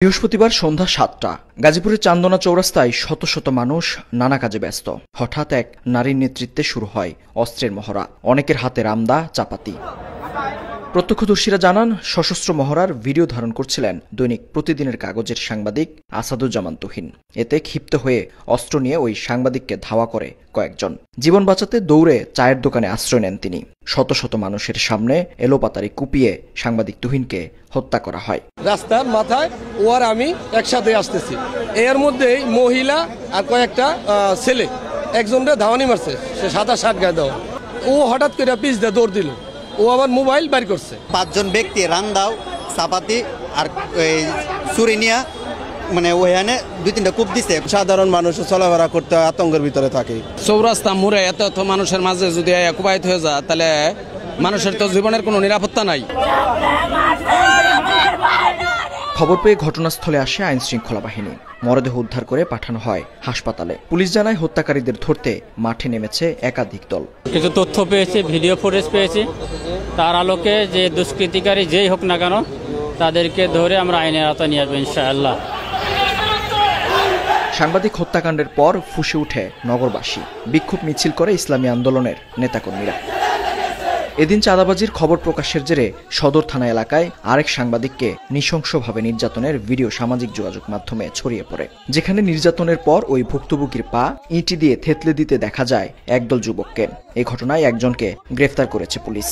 বৃহস্পতিবার সন্ধ্যা ৭টা গাজীপুরের চান্দনা চৌরাস্তায় শত শত মানুষ নানা কাজে ব্যস্ত। হঠাৎ এক নারীর নেতৃত্বে শুরু হয় অস্ত্রের মহড়া, অনেকের হাতে রামদা, চাপাতি। প্রত্যক্ষদর্শীরা জানান, সশস্ত্র মহড়ার ভিডিও ধারণ করছিলেন দৈনিক প্রতিদিনের কাগজের সাংবাদিক আসাদুজ্জামান তুহিন। এতে ক্ষিপ্ত হয়ে অস্ত্র নিয়ে ওই সাংবাদিককে ধাওয়া করে কয়েকজন। জীবন বাঁচাতে দৌড়ে চায়ের দোকানে আশ্রয় নেন তিনি। শত শত মানুষের সামনে এলোপাতাড়ি কুপিয়ে সাংবাদিক তুহিনকে হত্যা করা হয়। রাস্তার মাথায় ও আর আমি একসাথে আসতেছি, এর মধ্যেই মহিলা আর কয়েকটা ছেলে একজনকে ধাওয়ানি মারছে, সে সাদা শার্ট গায়ে দেওয়া। ও হঠাৎ করে পিছ দিয়ে দৌড় দিল, ও আবার মোবাইল বের করছে। 5 জন ব্যক্তি রান্দাও, চাপাতি আর ছুরি নিয়ে মানে ওখানে 2-3টা কূপ দিছে। সাধারণ মানুষ চলাফেরা করতে আতঙ্কের ভিতরে থাকে। চৌরাস্তা মোড়ে এত মানুষের মাঝে যদি কুপায়িত হয়ে যায়, তাহলে মানুষের তো জীবনের কোনো নিরাপত্তা নাই। খবর পেয়ে ঘটনাস্থলে আসে আইন শৃঙ্খলা বাহিনী। মরদেহ উদ্ধার করে পাঠানো হয় হাসপাতালে। পুলিশ জানায়, হত্যাকারীদের ধরতে মাঠে নেমেছে একাধিক দল। কিছু তথ্য পেয়েছি, ভিডিও ফুটেজ পেয়েছি, তার আলোকে যে দুষ্কৃতিকারী যেই হোক না কেন তাদেরকে ধরে আমরা আইনের আওতায় নিয়ে আসবো ইনশাআল্লাহ। সাংবাদিক হত্যাকাণ্ডের পর ফুঁসে উঠে নগরবাসী। বিক্ষোভ মিছিল করে ইসলামী আন্দোলনের নেতাকর্মীরা। এদিন চাঁদাবাজির খবর প্রকাশের জেরে সদর থানা এলাকায় আরেক সাংবাদিককে নৃশংসভাবে নির্যাতনের ভিডিও সামাজিক যোগাযোগ মাধ্যমে ছড়িয়ে পড়ে। যেখানে নির্যাতনের পর ওই ভুক্তভোগীর পা ইঁটি দিয়ে থেতলে দিতে দেখা যায় একদল যুবককে। এ ঘটনায় একজনকে গ্রেফতার করেছে পুলিশ।